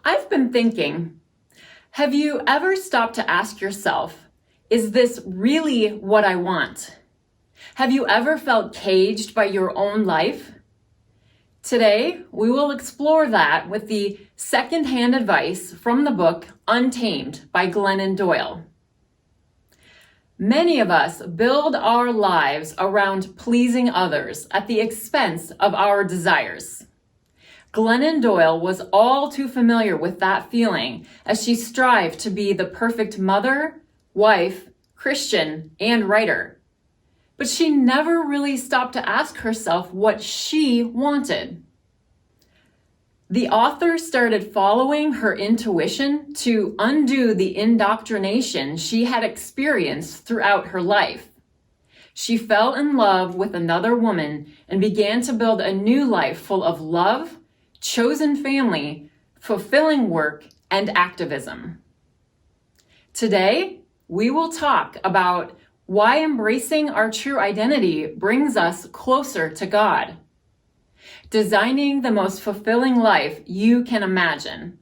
I've been thinking, have you ever stopped to ask yourself, is this really what I want? Have you ever felt caged by your own life? Today, we will explore that with the secondhand advice from the book Untamed by Glennon Doyle. Many of us build our lives around pleasing others at the expense of our desires. Glennon Doyle was all too familiar with that feeling as she strived to be the perfect mother, wife, Christian, and writer. But she never really stopped to ask herself what she wanted. The author started following her intuition to undo the indoctrination she had experienced throughout her life. She fell in love with another woman and began to build a new life full of love, chosen family, fulfilling work, and activism. Today, we will talk about why embracing our true identity brings us closer to God, designing the most fulfilling life you can imagine,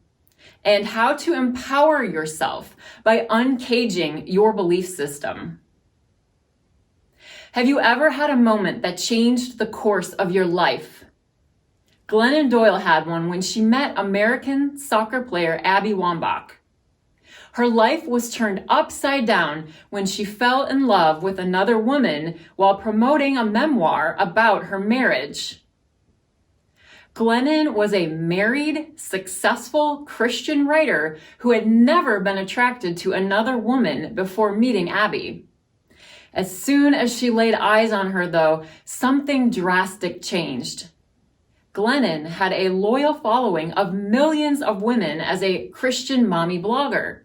and how to empower yourself by uncaging your belief system. Have you ever had a moment that changed the course of your life? Glennon Doyle had one when she met American soccer player Abby Wambach. Her life was turned upside down when she fell in love with another woman while promoting a memoir about her marriage. Glennon was a married, successful Christian writer who had never been attracted to another woman before meeting Abby. As soon as she laid eyes on her, though, something drastic changed. Glennon had a loyal following of millions of women as a Christian mommy blogger.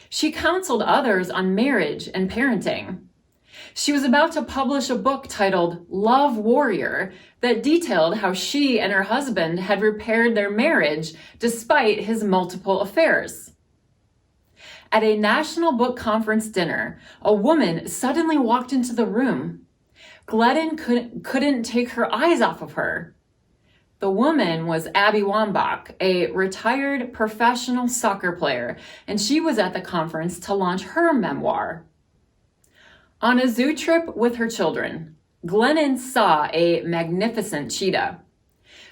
She counseled others on marriage and parenting. She was about to publish a book titled Love Warrior that detailed how she and her husband had repaired their marriage despite his multiple affairs. At a national book conference dinner, a woman suddenly walked into the room. Glennon couldn't take her eyes off of her. The woman was Abby Wambach, a retired professional soccer player, and she was at the conference to launch her memoir. On a zoo trip with her children, Glennon saw a magnificent cheetah.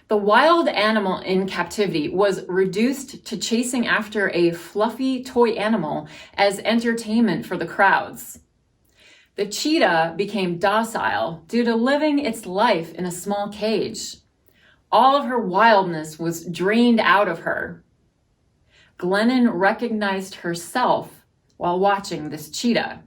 The wild animal in captivity was reduced to chasing after a fluffy toy animal as entertainment for the crowds. The cheetah became docile due to living its life in a small cage. All of her wildness was drained out of her. Glennon recognized herself while watching this cheetah.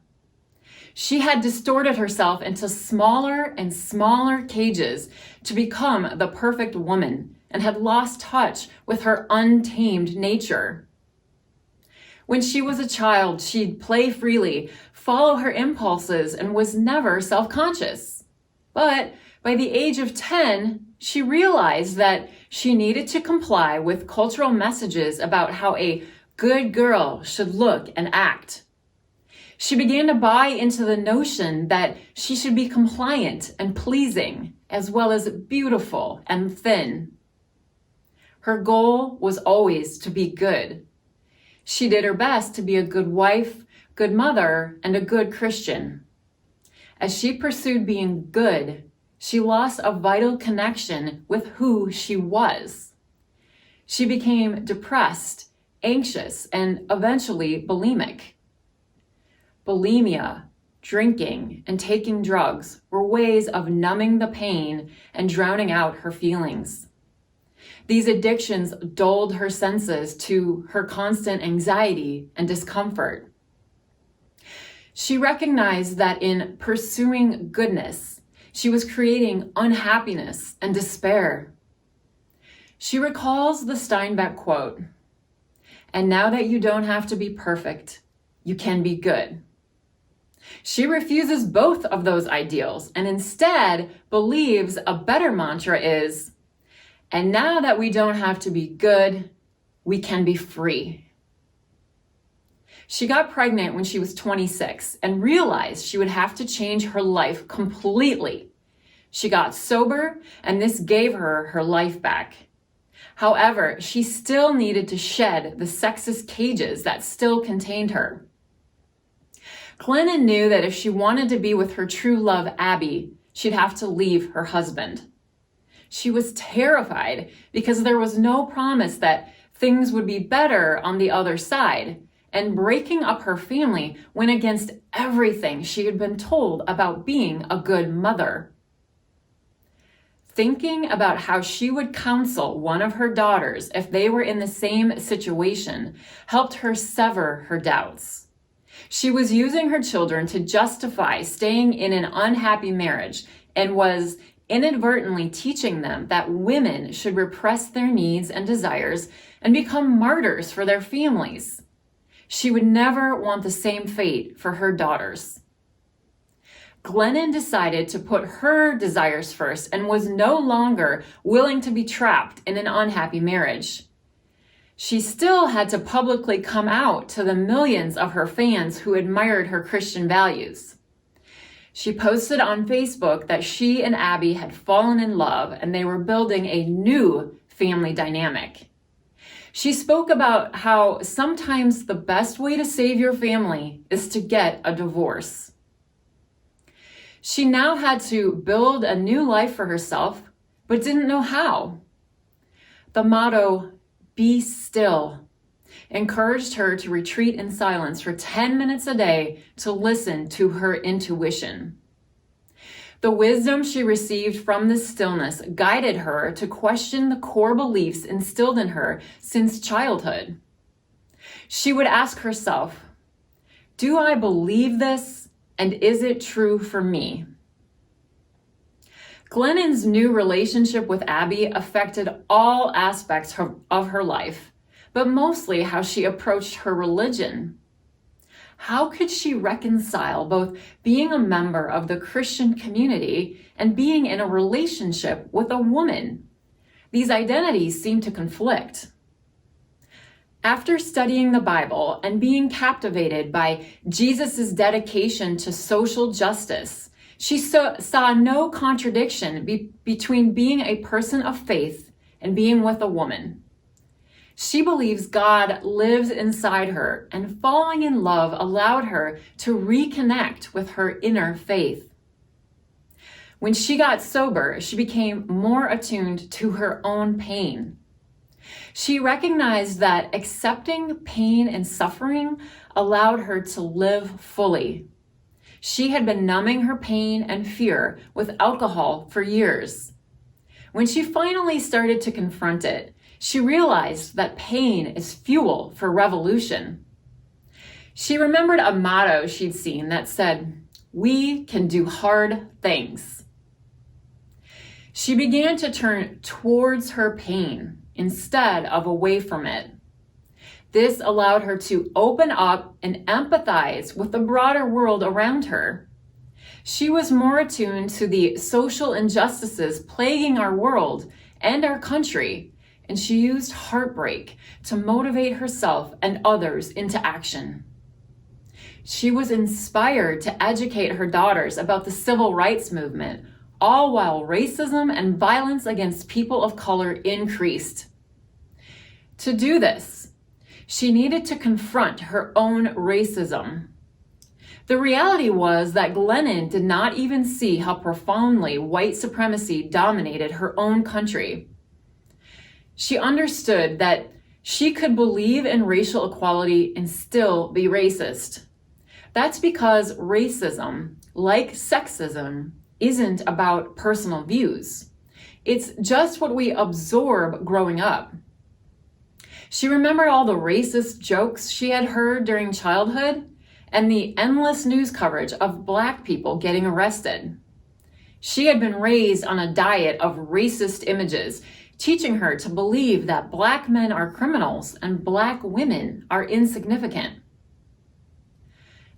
She had distorted herself into smaller and smaller cages to become the perfect woman and had lost touch with her untamed nature. When she was a child, she'd play freely, follow her impulses, and was never self-conscious. But by the age of 10, she realized that she needed to comply with cultural messages about how a good girl should look and act. She began to buy into the notion that she should be compliant and pleasing, as well as beautiful and thin. Her goal was always to be good. She did her best to be a good wife, good mother, and a good Christian. As she pursued being good, she lost a vital connection with who she was. She became depressed, anxious, and eventually bulimic. Bulimia, drinking, and taking drugs were ways of numbing the pain and drowning out her feelings. These addictions dulled her senses to her constant anxiety and discomfort. She recognized that in pursuing goodness, she was creating unhappiness and despair. She recalls the Steinbeck quote, "And now that you don't have to be perfect, you can be good." She refuses both of those ideals and instead believes a better mantra is, "And now that we don't have to be good, we can be free." She got pregnant when she was 26 and realized she would have to change her life completely. She got sober, and this gave her her life back. However, she still needed to shed the sexist cages that still contained her. Glennon knew that if she wanted to be with her true love, Abby, she'd have to leave her husband. She was terrified because there was no promise that things would be better on the other side, and breaking up her family went against everything she had been told about being a good mother. Thinking about how she would counsel one of her daughters if they were in the same situation helped her sever her doubts. She was using her children to justify staying in an unhappy marriage and was inadvertently teaching them that women should repress their needs and desires and become martyrs for their families. She would never want the same fate for her daughters. Glennon decided to put her desires first and was no longer willing to be trapped in an unhappy marriage. She still had to publicly come out to the millions of her fans who admired her Christian values. She posted on Facebook that she and Abby had fallen in love and they were building a new family dynamic. She spoke about how sometimes the best way to save your family is to get a divorce. She now had to build a new life for herself, but didn't know how. The motto, "Be still," encouraged her to retreat in silence for 10 minutes a day to listen to her intuition. The wisdom she received from this stillness guided her to question the core beliefs instilled in her since childhood. She would ask herself, "Do I believe this, and is it true for me?" Glennon's new relationship with Abby affected all aspects of her life, but mostly how she approached her religion. How could she reconcile both being a member of the Christian community and being in a relationship with a woman? These identities seemed to conflict. After studying the Bible and being captivated by Jesus' dedication to social justice, she saw no contradiction between being a person of faith and being with a woman. She believes God lives inside her, and falling in love allowed her to reconnect with her inner faith. When she got sober, she became more attuned to her own pain. She recognized that accepting pain and suffering allowed her to live fully. She had been numbing her pain and fear with alcohol for years. When she finally started to confront it, she realized that pain is fuel for revolution. She remembered a motto she'd seen that said, "We can do hard things." She began to turn towards her pain instead of away from it. This allowed her to open up and empathize with the broader world around her. She was more attuned to the social injustices plaguing our world and our country, and she used heartbreak to motivate herself and others into action. She was inspired to educate her daughters about the civil rights movement, all while racism and violence against people of color increased. To do this, she needed to confront her own racism. The reality was that Glennon did not even see how profoundly white supremacy dominated her own country. She understood that she could believe in racial equality and still be racist. That's because racism, like sexism, isn't about personal views. It's just what we absorb growing up. She remembered all the racist jokes she had heard during childhood and the endless news coverage of Black people getting arrested. She had been raised on a diet of racist images, teaching her to believe that Black men are criminals and Black women are insignificant.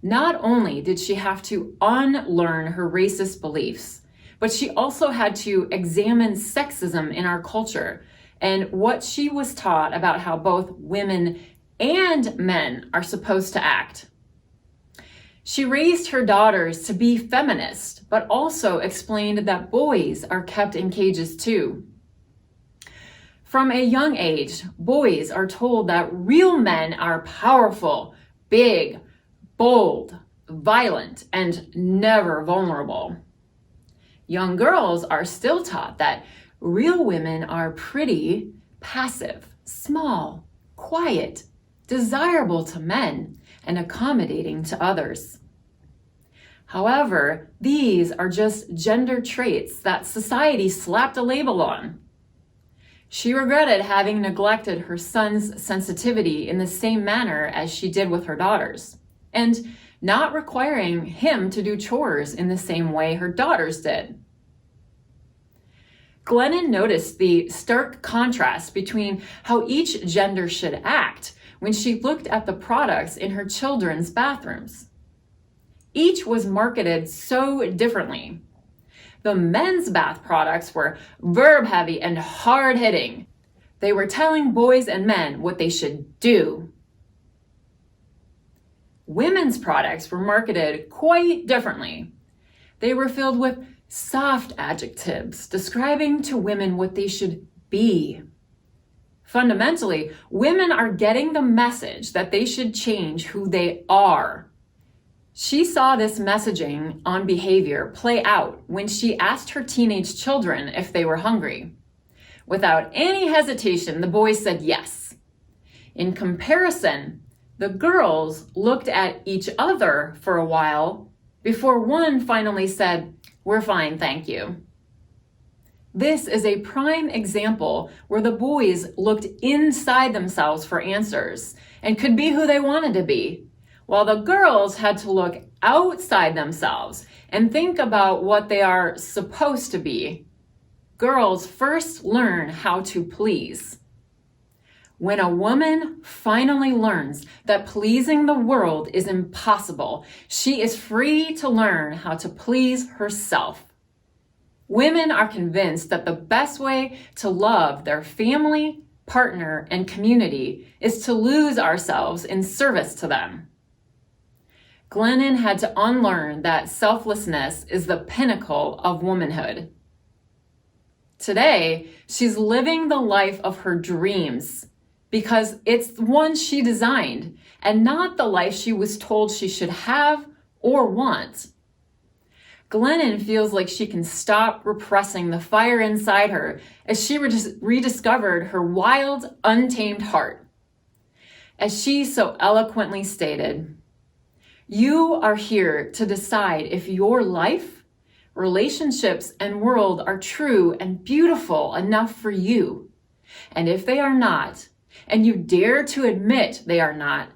Not only did she have to unlearn her racist beliefs, but she also had to examine sexism in our culture and what she was taught about how both women and men are supposed to act. She raised her daughters to be feminist, but also explained that boys are kept in cages too. From a young age, boys are told that real men are powerful, big, bold, violent, and never vulnerable. Young girls are still taught that real women are pretty, passive, small, quiet, desirable to men, and accommodating to others. However, these are just gender traits that society slapped a label on. She regretted having neglected her son's sensitivity in the same manner as she did with her daughters, and not requiring him to do chores in the same way her daughters did. Glennon noticed the stark contrast between how each gender should act when she looked at the products in her children's bathrooms. Each was marketed so differently. The men's bath products were verb-heavy and hard-hitting. They were telling boys and men what they should do. Women's products were marketed quite differently. They were filled with soft adjectives describing to women what they should be. Fundamentally, women are getting the message that they should change who they are. She saw this messaging on behavior play out when she asked her teenage children if they were hungry. Without any hesitation, the boys said yes. In comparison, the girls looked at each other for a while before one finally said, "We're fine, thank you." This is a prime example where the boys looked inside themselves for answers and could be who they wanted to be, while the girls had to look outside themselves and think about what they are supposed to be. Girls first learn how to please. When a woman finally learns that pleasing the world is impossible, she is free to learn how to please herself. Women are convinced that the best way to love their family, partner, and community is to lose ourselves in service to them. Glennon had to unlearn that selflessness is the pinnacle of womanhood. Today, she's living the life of her dreams because it's the one she designed and not the life she was told she should have or want. Glennon feels like she can stop repressing the fire inside her as she rediscovered her wild, untamed heart. As she so eloquently stated, "You are here to decide if your life, relationships, and world are true and beautiful enough for you. And if they are not, and you dare to admit they are not,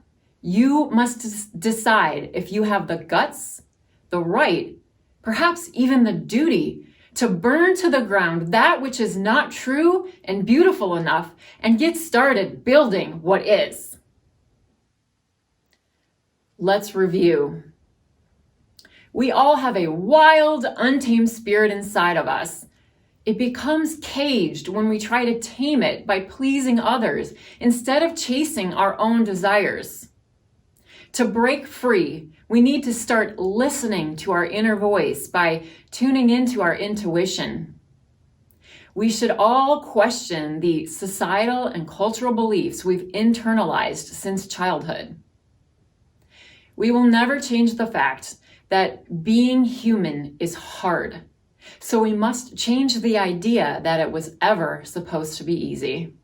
you must decide if you have the guts, the right, perhaps even the duty to burn to the ground that which is not true and beautiful enough and get started building what is." Let's review. We all have a wild, untamed spirit inside of us. It becomes caged when we try to tame it by pleasing others instead of chasing our own desires. To break free, we need to start listening to our inner voice by tuning into our intuition. We should all question the societal and cultural beliefs we've internalized since childhood. We will never change the fact that being human is hard. So we must change the idea that it was ever supposed to be easy.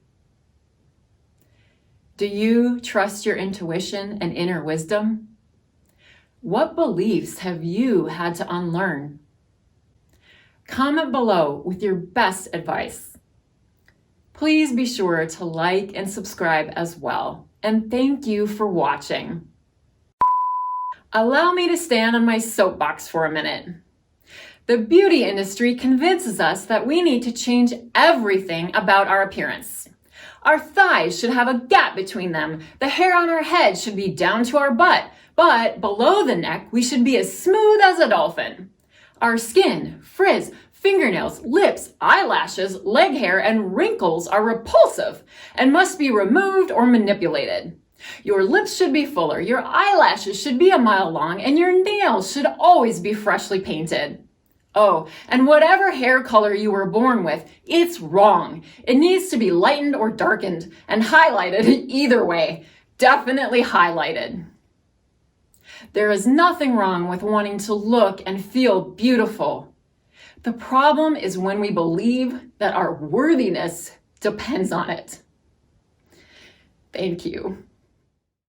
Do you trust your intuition and inner wisdom? What beliefs have you had to unlearn? Comment below with your best advice. Please be sure to like and subscribe as well. And thank you for watching. Allow me to stand on my soapbox for a minute. The beauty industry convinces us that we need to change everything about our appearance. Our thighs should have a gap between them. The hair on our head should be down to our butt, but below the neck, we should be as smooth as a dolphin. Our skin, frizz, fingernails, lips, eyelashes, leg hair, and wrinkles are repulsive and must be removed or manipulated. Your lips should be fuller, your eyelashes should be a mile long, and your nails should always be freshly painted. Oh, and whatever hair color you were born with, it's wrong. It needs to be lightened or darkened and highlighted either way. Definitely highlighted. There is nothing wrong with wanting to look and feel beautiful. The problem is when we believe that our worthiness depends on it. Thank you.